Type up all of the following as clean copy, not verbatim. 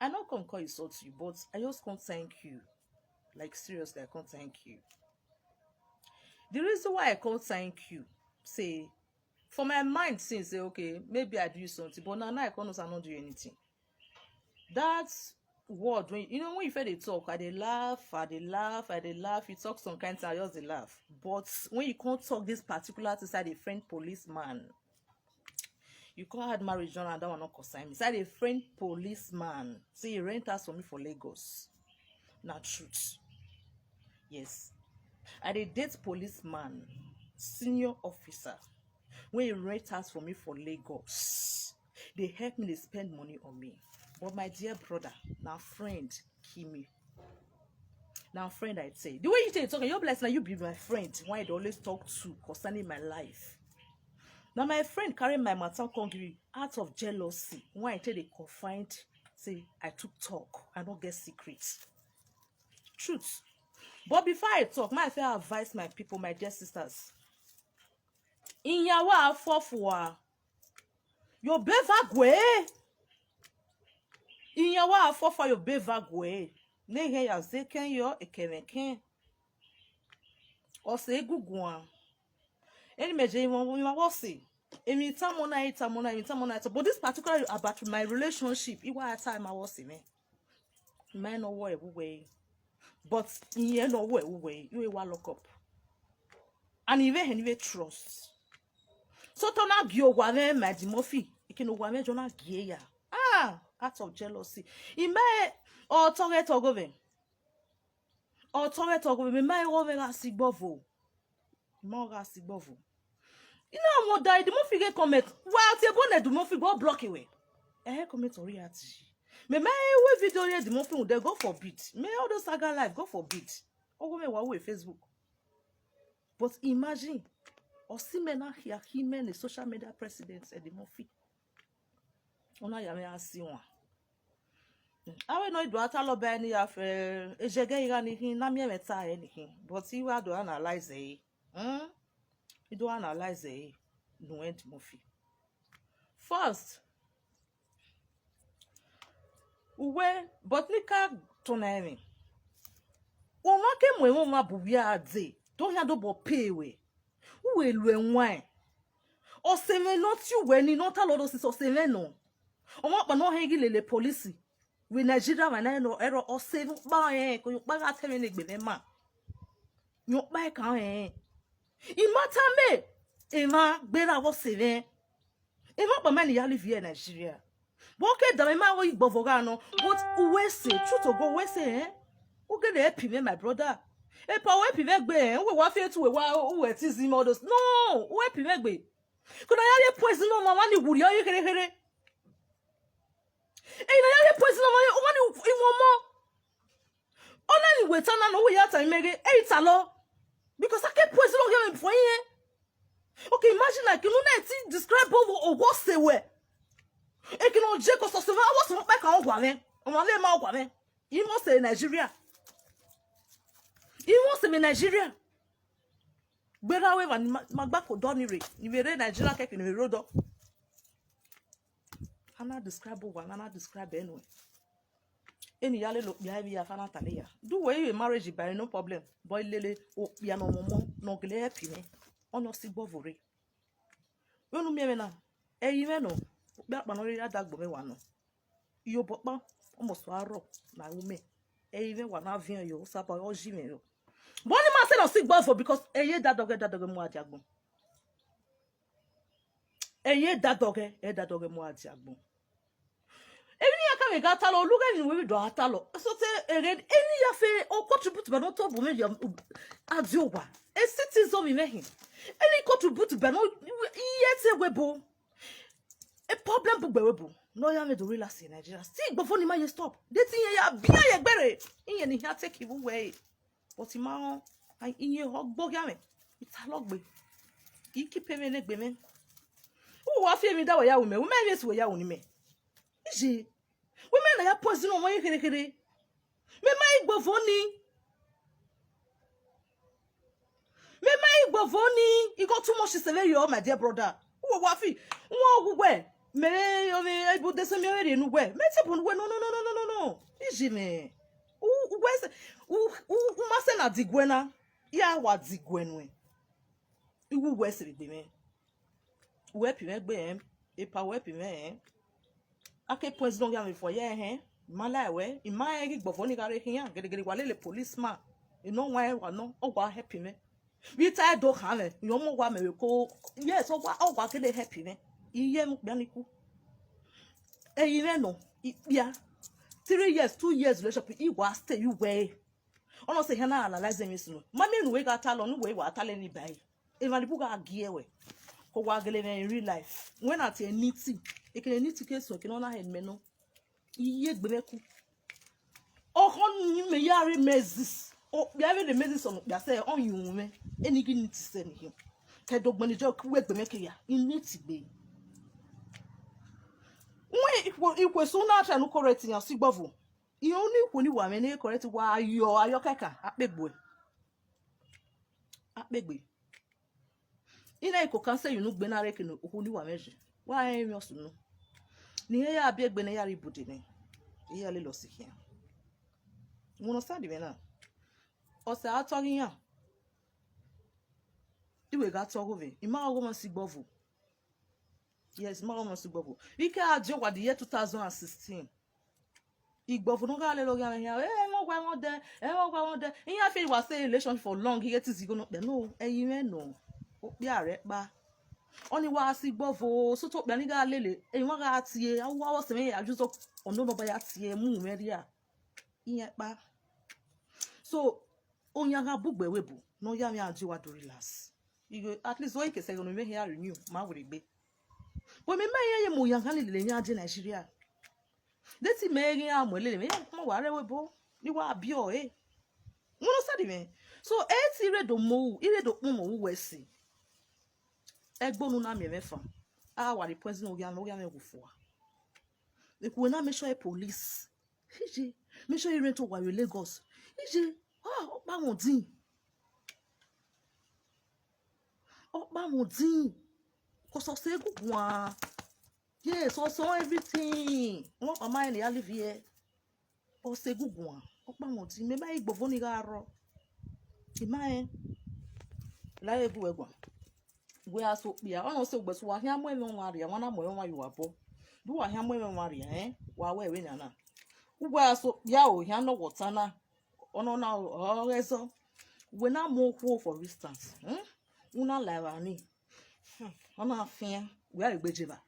I not come call insult you, but I just can't thank you. Like seriously, I can't thank you. The reason why I can't thank you, say, for my mind since say okay, maybe I do something, but now I can't I not do anything. That's word when when you feel they talk, I they laugh, you talk some kind of I just they laugh. But when you can't talk this particular to side a friend policeman, you can't had marriage John and that one not consign me. Side a friend policeman. Say he rent house for me for Lagos. Not truth. Yes. I dey date policeman, senior officer. When he rent house for me for Lagos, they help me, they spend money on me. But my dear brother, now friend, kill me. Now friend, I'd say. The way you take talking, you're blessed now, you be my friend. Why I'd always talk to concerning my life. Now my friend carry my matter congregate out of jealousy. Why I tell they confined, say I took talk, I don't get secrets. Truth. But before I talk, my fair advise my people, my dear sisters. In yawa afofwa, yo beva gwe. In yawa afofwa yo beva gwe. Ne he ya zeken yo ekemeken. Ose egugwan. Any meje you want say. Emi tamona. But this particular about my relationship, it was time I was me. Man no way. But in no way, you will lock up. And even trust. So tona gyo wame my dimofi. Ikino wame jona gyeya. Out of jealousy. Ime otoge togove. Me mai ove ga sigbovo. Ma ga sigbovo. You know what die dimofi get comment. Well, te bone dimofi go block away. Comment on reality. Me mai we video here dimofi they go forbid. Me all those saga life go forbid. Ogo me wa we Facebook. But imagine Osimena here, him the social media president at the Mofi. Ona yame asiwa. Awe no do atalo be ni af ejege ira ni hin na me meta e ni hin. But he wa do analyze e. He do analyze e no end Mofi. First, uwe botnika tonemi. O ma ke mo ma bubia ade. Don't ya do bo pay we. Uwe lwe wine. O seme not you when you not allow us o seme no. O ma pa no hegi le police. We Nigeria man no error o save ba ko yo pa ga teme negbe me ma. Yo pa kan Imata me ema gbera wo save. Ema pa man ya live here in Nigeria. But okay da me ma wo igbovoga no. But uwe say truth to go we say o get dey help me my brother. E pa we pi megbe we wa fe tu we wa o we ti zi models no we pi megbe ko na ya poison no mama ni wuri ayi here na ya poison no mama o ni iwomo ona ni weta na no we ya time mege e talo because I can poison no here for yin. Okay, imagine like you know ti describe o what say we e kin o je ko so se wa so pa kan o gwa me o ma le ma o gwa me you must say Nigeria. He wants to be Nigeria. Better way when Magbako Donire. You will read Nigeria cake in the road. I'm not describe one, I'm not describe anyway. Any yale look behind me, Afana Talia. Do way you marriage by no problem. Boy Lily, oh, piano momo, no glare pime, on no sibovore. You know me now. Even no, that manori that boy one. You papa almost warro, my woman. Even one of you, Sapa or Jimmy. But only man said on sick boy for because that dog mo adiagbon. That dog mo adiagbon. Any ya come ga talo look at we do atalo. So say any ya fe o contribute but not to me adiowa. A citizen me him. Any contribute but no yet webo. A problem bu webo. No ya me do relax in Nigeria. Still before ni ma stop. They think ya bia ye gbere. In ye here take you away. But imagine, I in your hog bogame. It's a log. You keep me neck women. Who are feeling that way? Women is where you only me. Is she? Women are poison on my head. Me my bovoni. Me my bovoni. You got too much to my dear brother. Who are waffy? Who where? Me, I put the same no way. No. ijime u mase na digwena ya wa digwenwe iwu wesiri gbeme wepi me gbe epa wepi me ake points don ya me for ye mala we ima egi gbofo ni gare hian gede wale le policeman ino wa no ogwa happy me we tie do ha me yo mo wa me ko yes ogwa kele happy me iye mu bia niku eyire no ipia 3 years 2 years relationship igwa stay you way ono se hana analyze me sunu mami nu we ga talo nu we wa tale ni bai even the buga gie we ko wa gele in real life when at a niti ekele niti ke so ke no na head me no iye gbemeku ohon me yare mezis o bia we the mezis on bia say on you me enigi niti se ni him ke dogboni jo we gbemeke ya niti gbe when ikwe so na atra no correct yan sigbovo ihe onu ikwo ni wa me na correct wa ayo keka apegbe ina iko kan say you no gbe na reke no okwu ni wa meje wa emi osunu ni he ya bi egbe na ya ribude ni iya le lo sikia mo no sadi me na o se atori yan iwe ga togo ve ima ogo ma sigbovo yes ma ogo ma sigbovo ike ajo wa the year 2016 igbovo no ga le lo ga yan mo gwa won de iya fe wa say relationship for long here ti go no pe no eyin me no opi are pa oni wa sigbovo so to pe ni ga lele eyin wa ga tie awu wo se me ya ju so ono no ba ya tie mu me ria iyan pa so onya ga bugbe webu no ya mi aju wa do relax you at least o ike say no me here renew ma we gbe bo me ye mo yan kan lele nya je Nigeria deti me ri amo lele me mo wa re webo ni wa bi o mo no sadi me so ti redo mo iredo pon mo wesi egbonu na me mefa a wa the president ogia me gufo eku na me show police ije me show you to wa Lagos ije opa won din ko so se gugun yes so everything won pa mai ni alivie o se gugun opa won din me ba igbovo ni ga ro imae la ebu egbon we aso bia ono se gbeso wa hia mo eme nwa ria wana mo nwa yo abo du wa hia mo eme nwa ria wa we na na ugwe aso bia o hia no wotana ono na o reso we na mo kwo for instance una live ani ona afia we are gbejeba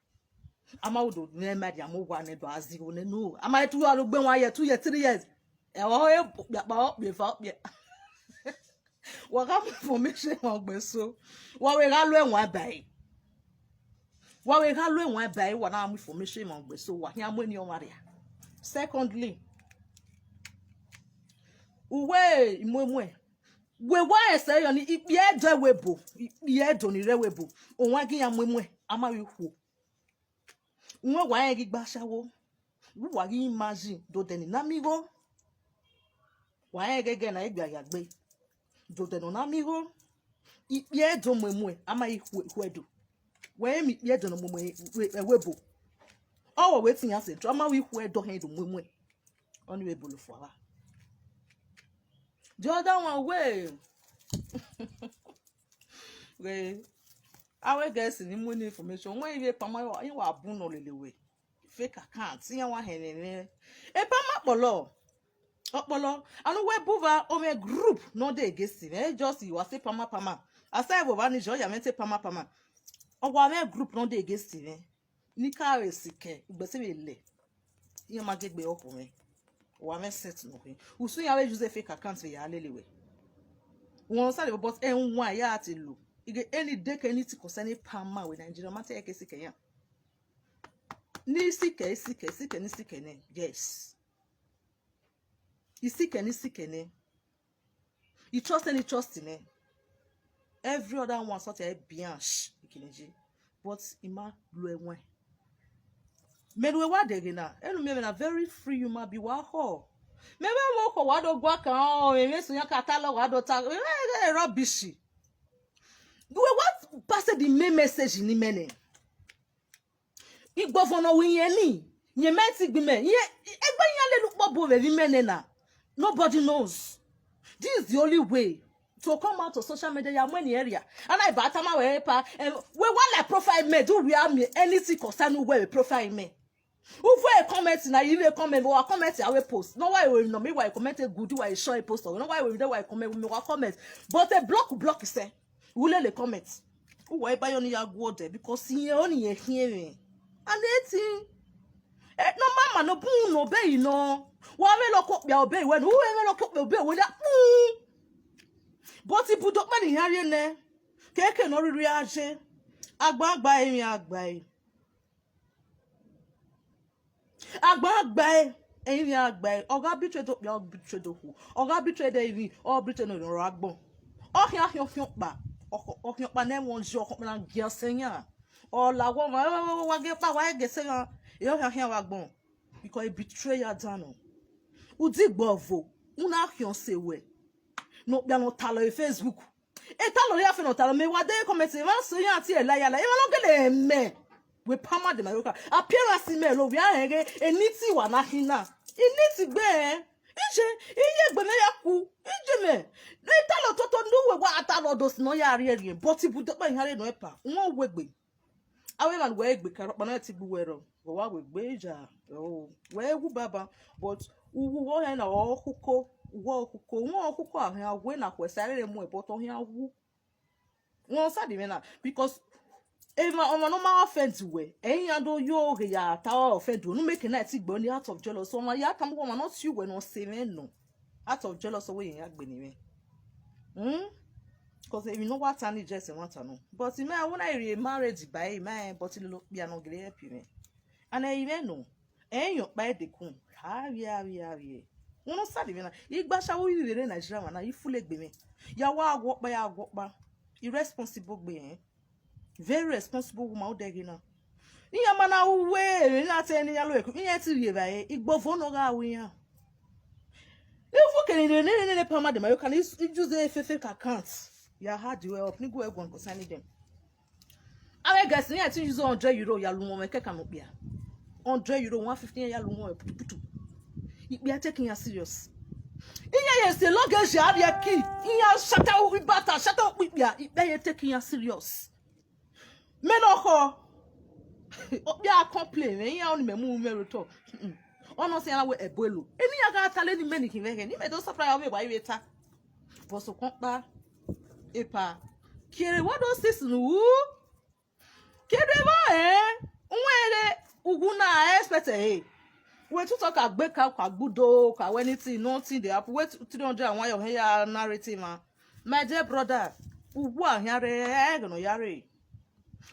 ama odo ne ma dia mo gwa ne do azi o ne no ama tu aro gbe wan ye 2 years 3 years o e pa o be fa be wa ga information won gbe so wa we ga lo enwan bai wa na am information won gbe so wa hia mo ni o maria secondly uwe imwemwe we wa ese yo ni ipi eje webo ipi edo ni re webo onwa gi ya mwemwe ama wi hu nwe wa ye gi gba sawo wu wa gi imagine do deni na mi go wa ye gege na igba ya gbe do deni na mi go ipi edo mwemwe ama hu edo we mi ipi edo no mwemwe webo o we tin ya se drama wi hu edo hen do mwemwe oni we bolo fo ala the other one way we our guys ni money information when you pama you wa bun no lelewe fake account yan wa henene e pama opolo anu we buva o me group no dey against me just you say pama aside bo ba ni jo ya mente pama o wa me group no dey against me ni ka resike igbese me le yan ma gegbe opo me wa me set no hin usu ya we use fake account we ya lelewe won sale but enwa ya ati lo ige any day ke ni ti concerning pama we Nigeria matter ke sike yan ni sike ne yes isike ne you trust ne every other one sort of bianch ikineji but ima lo enwe medwe wa de na enu me na very free human be wa ho me mo ko wa do gwa kan o me so yan catalog wa do ta rubbish we what pass the main message ni mene igbofono wi yen ni yen meti gbime yen egbe yan le lu po Nobody knows. This is the only way to come out of social media. Ya money area. And I batama we pa. We want like profile me. Do we have me anything concern where we profile me? Who for a comment na you comment or comment I will post. No why we no me why comment good why show a post or no why we why comment me comment. But a block is say. We let the comments. Who why buy on your go there because he only hearing. And it's no mama no boom no be no. Why we lock up your bay when who ever lock up your bay with that but if you don't money here ne keke no reaction agba emi agba emi agba oga betray do your betray do who oga betray dey even or betray no ro agbon ohia pa na won jo ko na gia senya o la wa ge pa wa ge senya e ohia wa agbon because betray ya dano udigbo vo una hion sewe no bia no talo Facebook e talo ya fe no talo me wa de comment e ma so yan ti e la e ma no gele me we pama de mayoka appearance me lo bia ege eniti wa na hina eniti gbe ije iye gbe me ya ku ije me le talo toto ndu we wa atalo dos no ya ri but ibu de pa hare no epa won wegbe awe man we egbe karo pa na ti gbu wero go wa we gbe ja o we wu baba but uwu wo he na okuko wo okuko ahia we na kwesare mu eboto hia wu won sa di me na because if my normal offense we eyan do yo ya ta offend no make na ti gbo ni out of jealous so ma ya kam go ma not you we no say me no out of jealous we yan gbe ni me because if you know what I just want to know but me when I re marriage by me but lo bia no gre help me and I even know enyo pa de kun awie won sa de me na igba shawo wiwere Nigeria ma na ifule gbe me ya wa agwo irresponsible gbe very responsible woman o degi na iya mana uwe na te ni ya lo eku iya ti rie ba e igbovo no ga awi ya ifu kenile ne pama de ma you can use a fake account ya hard way up ni go egon ko sani dem awe guys ni ati use €100 ya lu won me keka no bia €100 €150 ya lu won putu ikpe a taking ya serious iya yes the luggage ya bia key iya shata u bata shata u bia ikpe ya taking ya serious menoko bia complain iya oni memu meru to ono se na we ebolo eni ya ga tale ni meni kinwe ni me do surprise we wa iweta boso kon pa epa kire what those things no kire ba nwere ugu na expect we to talk agbe ka gbudo ka anything nothing dey happen wait 301 your hair narrative my dear brother ugu ahiare no yare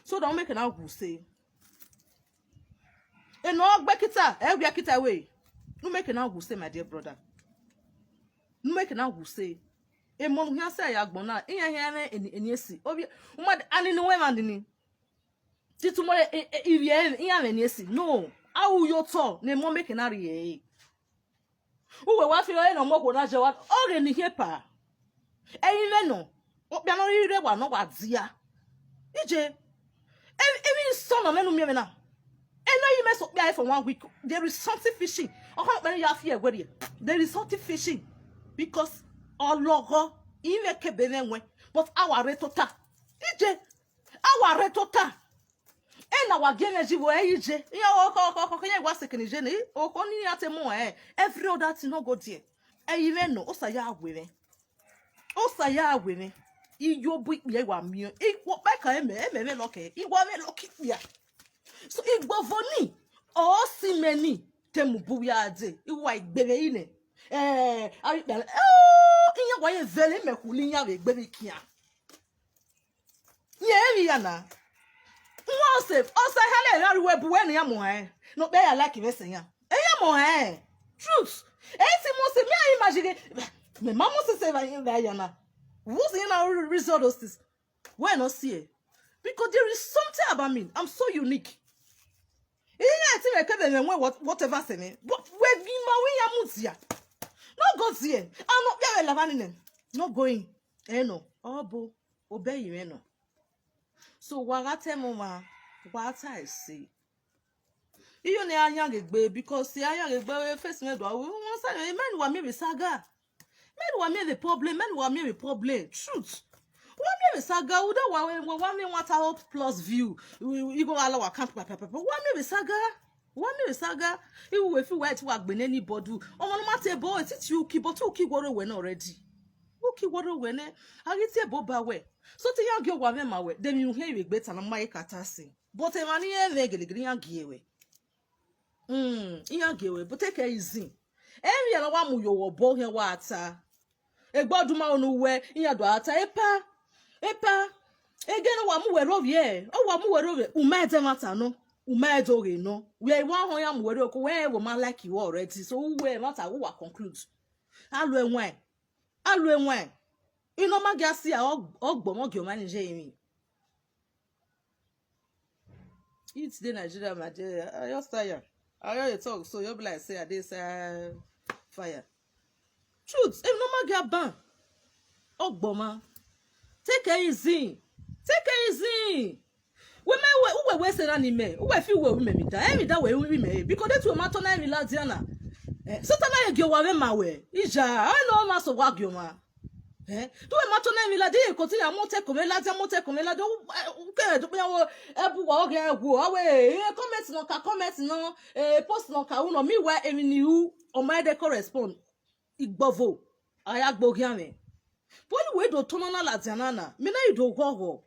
so don't make an out say no gbe kita gbe kita we no make an out say my dear brother no make an out say e mo hia say ya gbon na iya hia na eni esi obi umad ani ni we man ni titumore ivie iya na eni esi no awu yo to ne mo make na rie uwe wa fi o no mo ko na je wa o re ni hepa eyin le no o bia no ire wa no wa dia ije even son of menu me na eno you mess up bia for 1 week there is something fishing o kan pe ya fi egwe there is something fishing because ologo iwe kebe nenwe but our retota ije our retota na wa geneji wo ije ya o ye wa sekenije ni o ko ni atemo every other thing no go there eyiwe no o sa ya agwere iyo bu ipe wa mi ipo pe kan eme loke iwo me loki ya so igbovoni o si meni temu bu ya de iwa igbere ine ari dale iyan wa ye vele mekuli yan we gbere kian ye ri yana wọ́n save ọ̀sẹ̀ hẹ́lẹ̀ ìrìn àríwọ̀ ẹ̀bùwẹ́ ènìyàn mọ̀ no pé yà láìkì mẹ́sẹ̀ yàn ẹ̀yà mọ̀ truth èyí tí mo ṣe mí àyè máa ṣe mi máa mú sí save ẹ̀yà náà wọ́n sì yín náà result those things wọ́n ẹ̀ náà sí ẹ̀ because there is something about me I'm so unique ìyẹn àti rẹ̀ kẹ́bẹ̀ rẹ̀ wọ́n whatever ṣe mi but wẹ́ẹ́ bí máa wí yà mú tìyà no go there àná yàrá ìlànà nìyẹn no going no ọ̀bọ ọbẹ̀ yìí rẹ̀ náà. So wagate mama what I say Iyo ne anya gegbe because the anya gegbe face me do. We say men wa me be saga. Men wa me the problem. Men wa me the problem. Truth. Wa me be saga. Uda wa me want help plus view. You go allow account papa. Wa me be saga. Wa me be saga. You if you wait to work ben anybody. Omo no matter boy. It's you keep but you keep worry when already. Okay, what do we ne? I get a boba way. So to young girl, what am I way? Then you hear it better than my catasi. But a man here, regularly, young giwe. Young giwe, but take it easy. Every other one with your boy here, water. A boduma on where in your daughter, epa. Again, one more of ye. Oh, one more of it. Umade matano. Umade no. We are one who am where woman like you already. So where not I will conclude. I'll learn. Alwe nwen ino magasi a ogbomo gi o manage emi it's the Nigeria Nigeria I just tired I hear you talk so you be like say I dey say fire truth if no maga ban ogboma take it easy we say na ni me we fi we me da we me because that we matter na relax na so tana ye gi o wa we ma we ija I know ma so wa gi o ma do we matter na mi la dey continue amote komela do ke do pe wo ebu wa oge egwu awe comment no post no ka uno mi wa emi ni u o ma dey correspond igbovo aya gbogi ame poli we do tono na la diana mi na ido gogo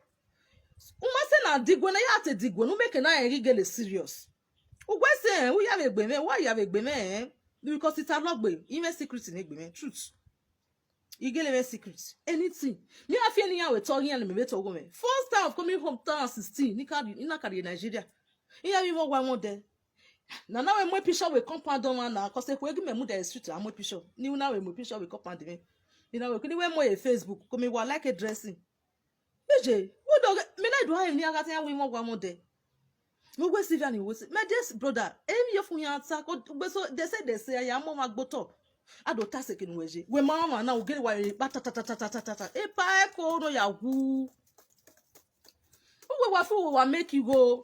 uma se na digwe na ya te digwe no make na eri gele serious ugwe se we ya begbe me why ya begbe me because it's a logbe even secret in egbe me truth you get a secret anything me afia ni ya we talking and me beto go me first time of coming home 2016 in Nigeria iya mi mo wa mo de na we mo picture we compound don na cause e kwegi me mu the street am mo picture ni na we mo picture we compound me you know we kini we mo e Facebook ko me wa like a dressing eje wo do me na do ha ni aga tan we mo wa mo de mo we see and we see my dear brother emi ye fun yan ta ko gbe so they say ya mo ma gboto ado taseke nweje we mama na ugere wa patata e pa ko no ya wu we wa fu wa make you go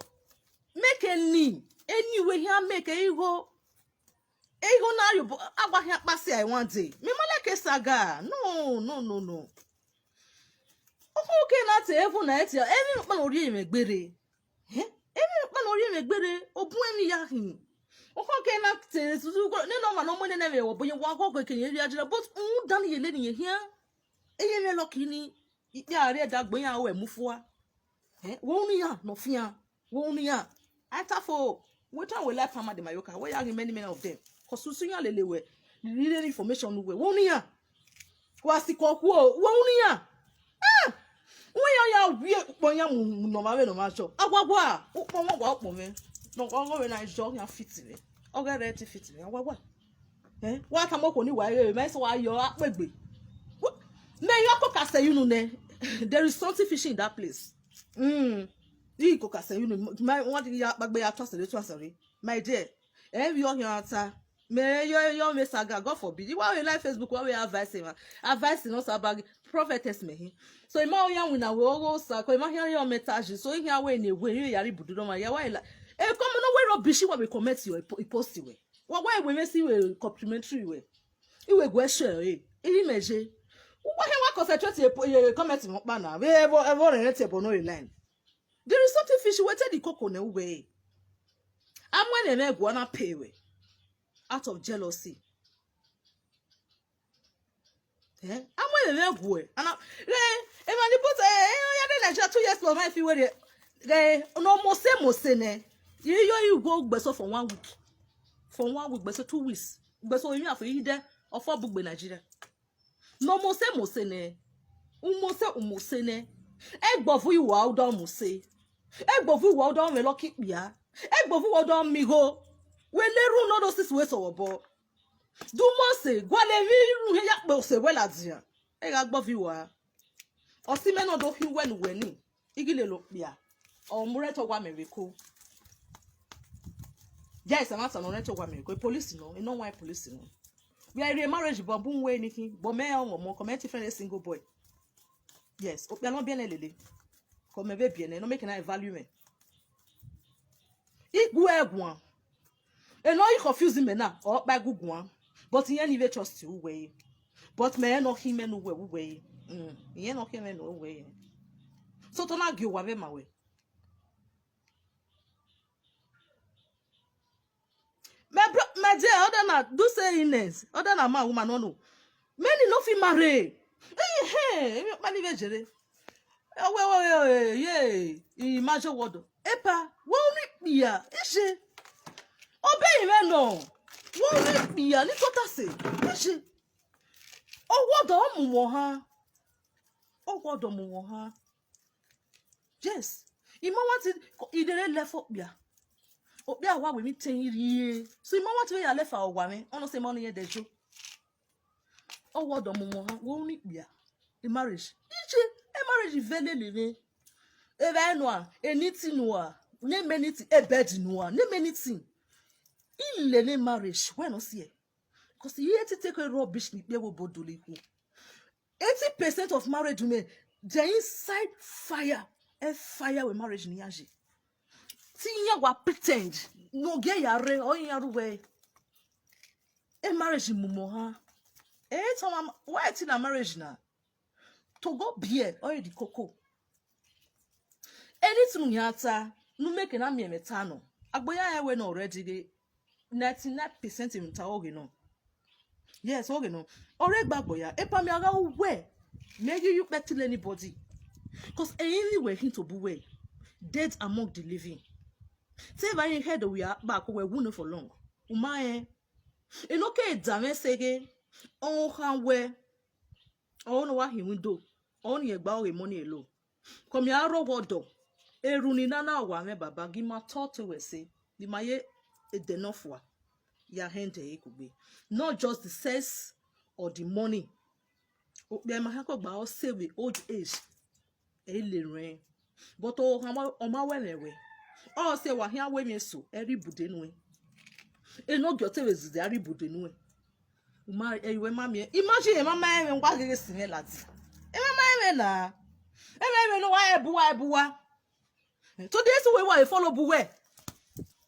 make anyway here make you go na you agba here pase I one day me ma like saga no okay na te even na eti emi pa no ri emegbere emi pa no ri emegbere obun emi ya hin okay na te suzu ne no ma no mo ne na we wo boye wa go ke yen ri ajira but dan ye le ni here eye me lucky ni ya re da gbon ya we mufuwa wo ni ya no fia wo ni ya atafo we tan we like farmer de mayoka we ya many of them cause susu ya lelewe really information we wo ni ya kwasiko ku o wo ni ya ya wie pon ya mu no ma we no ma so agwagwa upon wa upon me no go we na jo ya fit me oga re ti fit me agwagwa wa ta mo ko ni wa ye me so wa yo apegbe me yo ko ka say you know ne there is something fishing in that place you ko ka say you know my want ya bagbe ya to my dear we all here ata me yo me saga God forbid you wa we like Facebook wa we advice no sabag prophetess me so ima oya wina we ogo sa ko ima here your message so here we na we you yari budu no ma ya wa come no we rubbish when we comment you post we why we see we complimentary we iwe go share iri meje why we concentrate comment mo pa na we ever relate no line there is something fishy we tell the coco na we am when na go na pay we out of jealousy I'm when na go and if I put ya Nigeria 2 years for my fi we dey no mo say ne you go gbeso for 1 week gbeso 2 weeks gbeso you for you there of for bugbe Nigeria no mo say ne mo say ne egbofu iwa o don mo say egbofu iwa o don me lucky pia egbofu iwa o don mi go we leru no those we so bo do mo say gwale vi ru ya pe se we la dia e ga gbofu iwa o si me no do fi we ni igile lo pia o mure to gwa meriko yes I'm not on to gwa meriko police no no why police no we are a marriage but boom we anything but me on mo comment friend a single boy yes o no bien lele comme be bien no make na value me igwu egwu E no you confusing me now. Or by Google. But he ain't even trust you way. But me no him no way. He no him no way. So to not give away my way. My dear, other na do say illness. Other na man woman no. Many no fit marry. Hey, many vejere. Oh, yeah. Imagine what. Epa, won't be ya. Ishe. Obey me no. Won't be ya. Ni tota say. Ishe. Oh, what do mu ha? Oh, what do mu ha? Yes. Ima want it. Idere left up ya. Obi awa we mi 10 years. So ima want we ya left our woman. Ono say money here dejo. Oh, what do mu ha? Won't be ya. In marriage. Ishe. Marriage is very living. Eve noa, anything noa, name anything, a bed noa, name anything. In the marriage, when I see it, because you have to take a rubbish, ni will boduli. 80% of marriage women, they inside fire, a fire with marriage niaji. Tinya wa pretend, no gay yare or yaruwe. A marriage in mumoha. Time why it's in a marriage now? To go beer or the cocoa. Anything yata, no make an army metano. Agboya ewe no already 99% in Taogino. Yes, Ogino. Already bagboya. Epa mi aga we. Maybe you better anybody. Because anyway him to buwe. Dead among the living. Say if I heard we are back we wouldn't for long. Umae. In okay dame sege. On han we. On what he window. On ye bow money low. Come ya robodo. Eruni nana wa me baba gima toto we say the maye edenofwa ya hende ekugbe. Not just the sex or the money. Be ma hako gba o say with old age e le ren. But o ma welewe. O say wa hia we me so eri bude nu e. E no gyote we zide eri bude nu e. Uma ewe mama imagine e mama e ngwa gege sime lati. E mama e na. E me no wa ebuwa. So this way why follow buwe.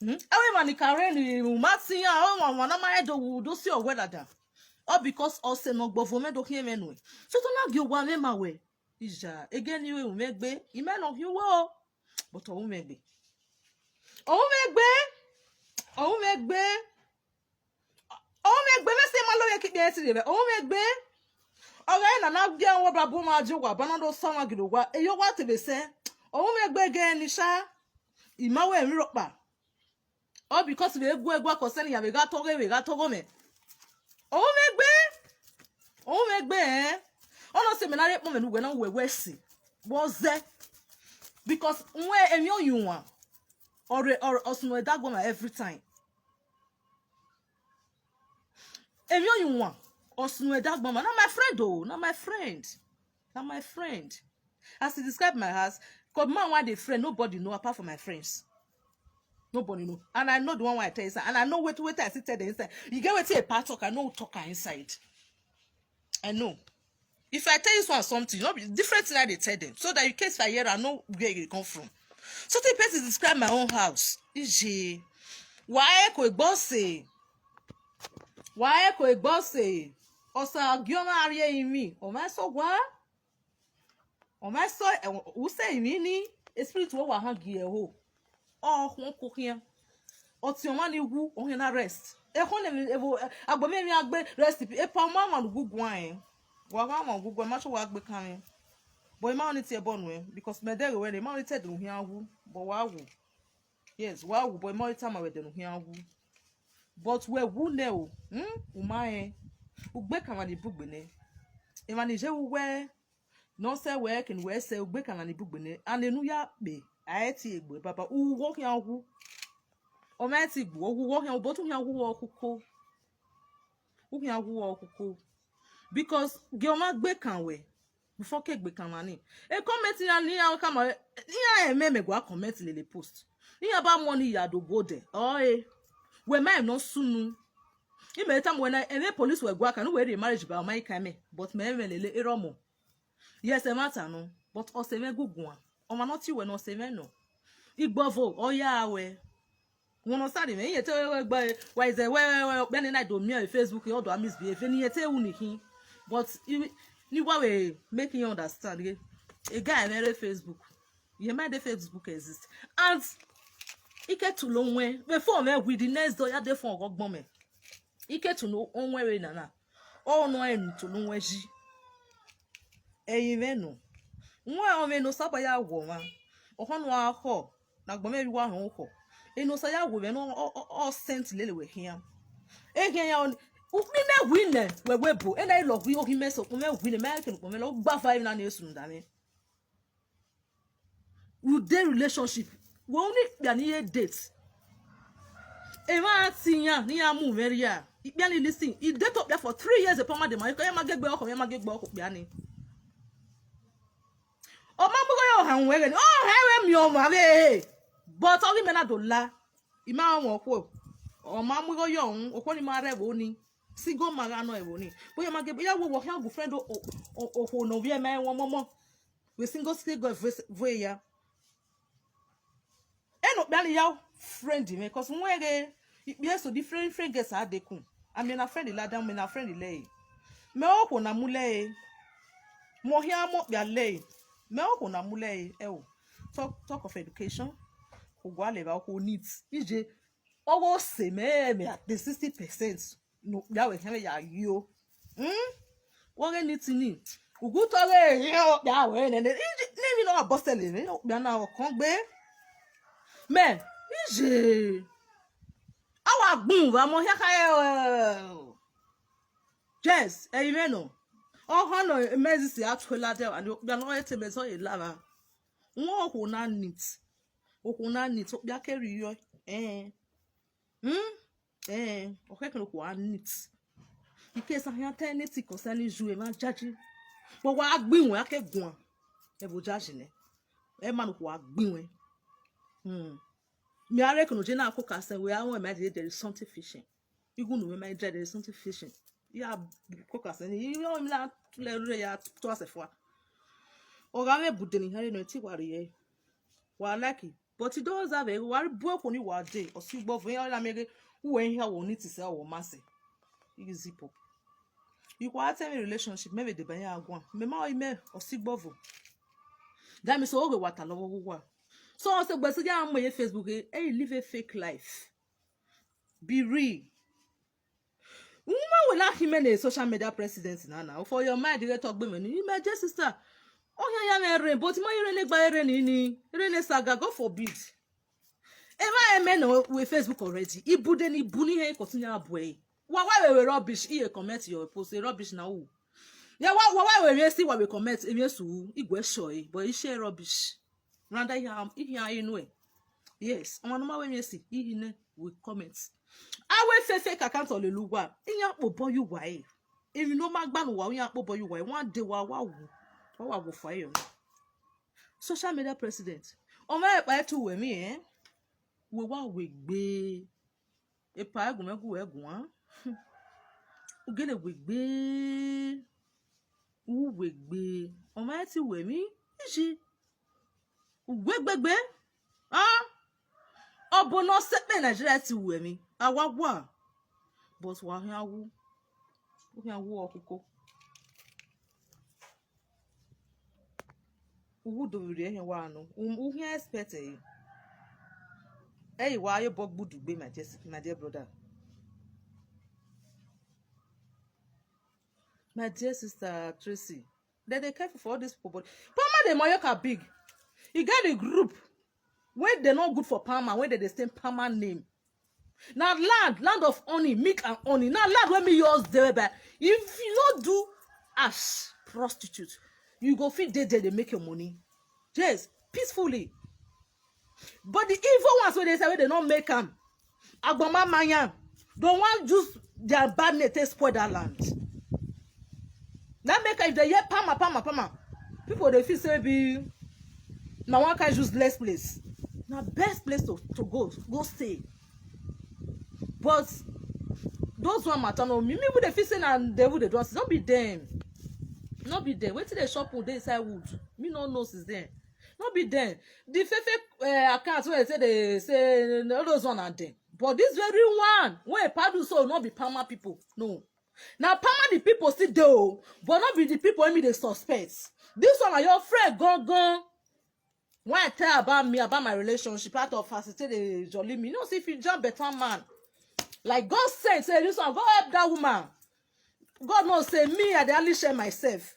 Every man can ni mati ya o wan na ma edo do si oweda da. All because ose no gbofo me do hie me nu. So to na gyo wa me ma we. Ija again you we megbe, ime no hi wo. But o megbe. O megbe. O megbe. O megbe me se ma lo ye ki de ti re. O megbe. Oga na na gbe won bra bo ma je wa bana do so ma gido wa. Eyo wa te be se. O megbe ge ni sha. Imawe mi ropa. All because we egwu akoseni ya we ga togo me. O megbe eh. Ono se menare po menu we na we si. Boze. Because nwe emi oyunwa. Or osunu edagbo ma every time. Emi oyunwa. Osunu edagbo ma na my friend oh, na my friend. Na my friend. As he described my house, because man why they friend, nobody know apart from my friends. Nobody know. And I know the one why I tell you inside. And I know wait I sit there inside. You get what a part talk, I know talker inside. I know. If I tell you something, you know, different thing they tell them. So that in case I hear, I know where you come from. So the person describe my own house. Ije. Why ko bossy? Why ko bossy? Osa gioma arie imi. O ma so gwa? O ma so who say imi ni spirit wo wa hangi e ho. Oh, won kokia. Oti o ma ni wu o hin na rest. E ho ne agbome mi agbe recipe e pa ma ma gugu an. Wa ma gugu ma so wa agbe kan. But ma only tie bonu because me there we ma only tie do hin awu. But wa wu. Yes, wa wu but ma only time we dey no hin awu. But we wu ne o. Umae. Ugbe kan ni bugbe ne. E ma ni je wu we no say we can we say ugbe kan ni bugbe ne. Anenu ya pe. Aeti egbo papa u wo hin awu. O ma ti gbo wu wo hin but u hin awu wo kuko. U hin awu wo kuko. Because gioma gbe kan we before ke gbe kan mani. E comment ya ni ya ka ma ya ememe gwa comment le post. Ni aba money ya do go there. Oh we ma no sunu. Ime time when I police we gwa kan we dey marriage ba my kame but me lele eromo. Yes e matter no but o se me gugun. O ma not you we no se me no. Igbovo o ya we. One study me yete why is where when I do me on Facebook you do misbehave ni yete unikin but ni wa we making you understand a guy very Facebook you mind the Facebook exist and ike to lo nwe before me with the next door ya dey for ogbon me ike to no onwe we na all no en to lo nwe ji eyin me no nwa o me no sapa ya wo ma ohonu aho na gbon me bi wa ho ho eno sa ya wo me no all sent lele we hia ehia ya mi na win we bo e na lo wi o hi me so ko me win me ake ko me lo gba 5 na na esu nda me we dey relationship we only be near date e ma tiyan ni amu very ya ipe ni listen e date up there for 3 years upon my dem ya ma gegbe oko pe ani o ma bu yo han we ni o he we mi o ma be but o mi na do la I ma won ko o ma mu yo ohun o ko ni ma re bo ni si go ma ga no e bo ni boya ma gegbe ya wo ha go friend o no vie me won momo we single still go voye ya eno bia ni ya friend me cause nwere ikpe so different friend gets adekun I mean a friend la down me na friend le me o ko na mu le mo hia mo bia le me o ko na mu le e o talk of education ko gwa le ba ko needs ije owo se me at the 60% no bia we kan ya yo wo ge need ni ugu to re yo bia we ne mi no abostele me bia na o kan gbe men ije awa gun wa mo hia ka yes e you know o hono emergency athola there and bia no ete me so e lava won ko na neat o bia carry yo o ke ko neat ike sa hia tenity concerning you e ma judge but wa gbin won akegun e bo judge ne e ma no ko agbin won me are kono je na akoka se we awon me there is something fishing even no me there is something fishing ya koka se ni yo mi la le re ya to asefo o ga me bude ni hare no ti ware ye wa like but it does have a ware bu ko ni wa dey osigbo fun ya la me we here wo ni ti se o ma se easy pop you ko ate me relationship me be de ban ya agwan me ma o ime osigbo vo that means o ge wata lowo wo so I say but ya am Facebook hey live a fake life be real woman will like him a social media president now for your mind they talk be me my dear sister oh ya me rain but mo ire gba ere ni ire saga God forbid eva eme with Facebook already ibude ni buni he continue aboy wa we rubbish e comment your post rubbish na who ya wa we see what we comment e su igwe shoy but e share rubbish randa ya inu yes on no ma we see ihine we comment awe fake account olelugwa iyan po boy you why if you no ma gba no wa iyan po boy you why one day wa wo for you social media president o ma pa tu we mi we wa we gbe e pa egun megun we egun ugele we gbe we gbe o ma ti we mi iji gbegbe obo no sepe Nigeria ti wu emi awa but wa hiawu okuko uwu do ri ehin wa anu uhia expect wa ayo bogbudu gbe my dear brother my dear sister Tracy they careful for all this people but Palma de Mallorca big you get a group when they not good for Palma when they stay Palma name now land of honey milk and honey now land when me yours there but if you not do as prostitute you go fit there they make your money yes peacefully but the evil ones when they say they don't make them agboma manya don't want just their bad name to spoil that land that make if they hear Palma people they feel say be now one can use less place now best place to go stay but those one matter no me with the fishing and devil they don't be them wait till they shop wood they inside wood me no know since then Not be them. The fake accounts where they say all those one are them. But this very one, where pardon so not be Palmer people. No. Now Palmer the people still do, but not be the people who me they suspect. This one are your friend gone. When I tell about me, about my relationship, out of facilitate the jolly me. You know, see if you jump better man. Like God said, say this one, go help that woman. God knows say me, I dey only share myself.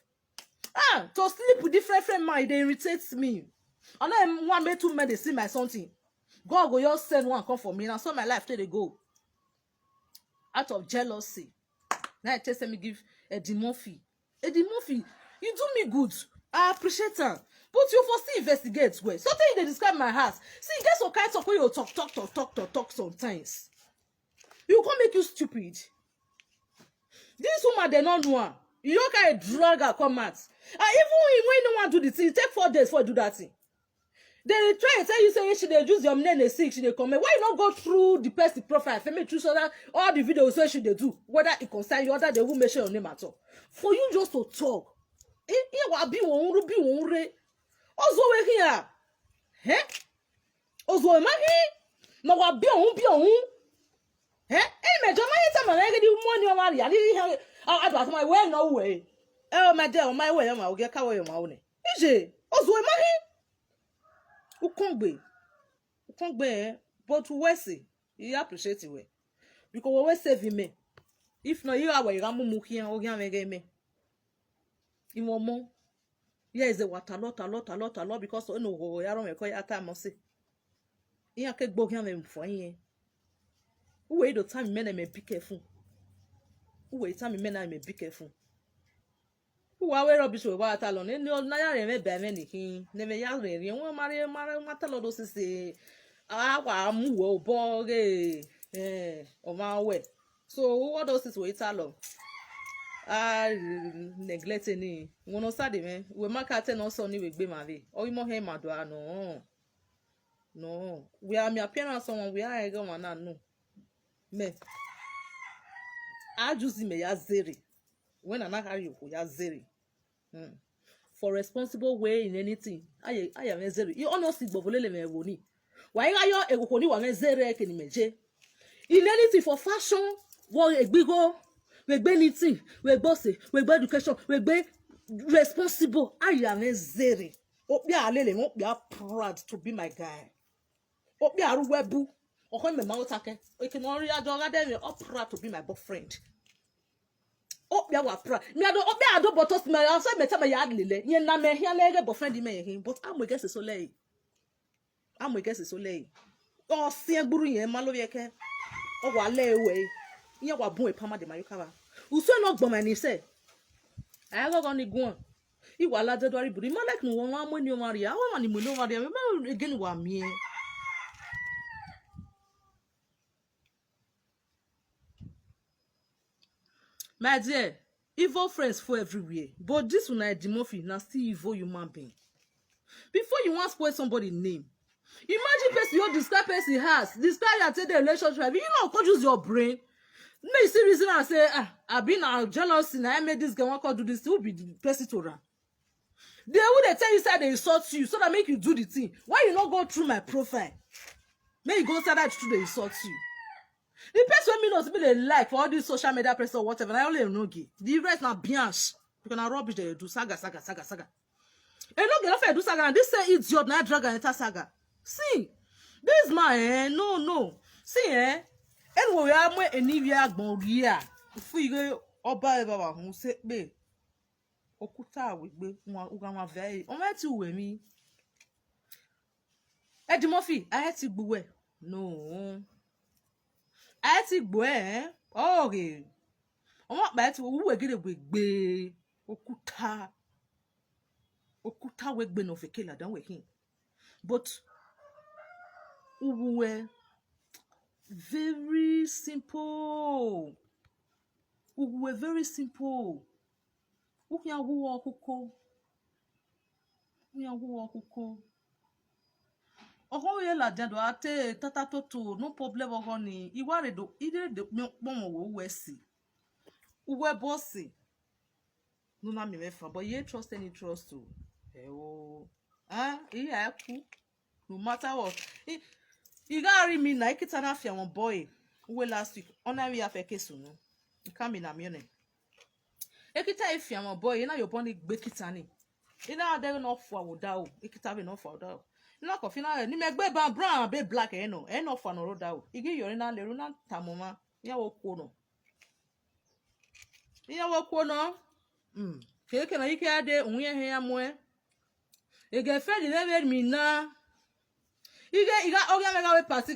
To sleep with different friend man, they irritates me. And then one me two men they see my something. God go just send one come for me. And so my life till they go. Out of jealousy. Now I tell me give Eddie Murphy. Eddie Murphy, you do me good. I appreciate her. But you for still investigate well. Something they describe my house. See, get some kind of way you talk sometimes. You can't make you stupid. This woman they don't know her. You don't kind of drag her come out. And even when no one do the thing, it take 4 days for do that thing. They try and tell you say she dey use your name they sick, she dey comment. Why you not go through the person profile? For me choose all the videos say she dey do, whether it concern you, whether they will mention your name at all. For you just to talk. Wa bi won re. Ozo we here. Eh? Ozo e ma hi. Na wa bi ohun. Eh? Me jo ma yeta ma na di money o ma ri. Ali advert my way no way. My dear, my way ma o ge ka way ma o ne. Ije, ozo e ma hi. Ukongbe, but we say you appreciate it because we save him. If no, you are where you are mumu or me. Imomo, yes, the water lot because no go ya ron me at time say. Iya ke gbo him me for yin. Who wait the time men me be careful. Who wait time men me be careful. Who are rubbish we water alone. No na ya me be me ni ne me ya re won mare water lo do se wa mu wo bo o ma we. So what those is wait alone. Neglecting ni won no sade me we market no so ni we gbe ma ve o mo he mado no we are me appearance someone we are go man no me ajuzi me ya zeri when I carry you ya zeri for responsible way in anything I am zeri you honestly bobolele me wo ni why ayo egoko ni wa me zeri ke ni meje in anything for fashion wo egbigo we gbe anything we gbose we gbe education we gbe responsible I am zeri o bi alele mo bi proud to be my guy o bi aruwebu o ko me ma otake o ke no ri ajo ga dem o proud to be my boyfriend. Oh, ya wa pra. Me ado obi ado botos me also me tell me ya lele. Yen na me hia lege boyfriend me hin, but am we guess so lay. Am we guess so lay. Oh, si egburu yen ma lo ye ke. O wa le we. Yen wa bun e pama de mayuka ba. Uso no gbon ma ni se. I go ni gun. I wa la de dori buri ma like no won wa mo ni o ma ri. A wa ni mo no ma ri. Me again wa mi. My dear, evil friends for everywhere. But this one, Eddie Murphy, now still evil human being. Before you want to spoil somebody's name, imagine person you describe person has, describe and take the relationship. You know, could use your brain. May you see reason and say, I've been jealous and I made this guy want to do this. Who be the person to run? They would tell you say they insult you so that make you do the thing. Why you not go through my profile? May you go start that through they insult you. The person me not be like for all these social media person or whatever. I only know gay. The rest now bianch because na rubbish they do saga. And no get off do saga. And this say idiot na drag and enter saga. See, this man no. See anyway we are more anywhere agbonria. If you go oba eba wa hun se pe okuta we gbe uga wa very. O ma ti we mi. Eddie Murphy, I had to gbuwe. No. I ti gbo okay o mo pa ti wo we gide gbe okuta we gbe no fekela dan we hin but we very simple we very simple wo kan wo okuko oho ye la den do ate tata toto no problem oho ni iwa re do ide de pon wo we si we bossy no na me fa but you trust any trust to iya ku no matter what you got me na ikita na fia one boy we last week ona we afa kesu no can be na mione ikita ifia one boy na your body gbe kita ni ina de no fo awoda o ikita be no fo awoda o ina ko fina ni megbe ban brown be black no fo no roda o igi yori na leru na tamoma ya wo ko no keke na ike ade onye he ya moe ege fe di lebe mi na iga oga mega we party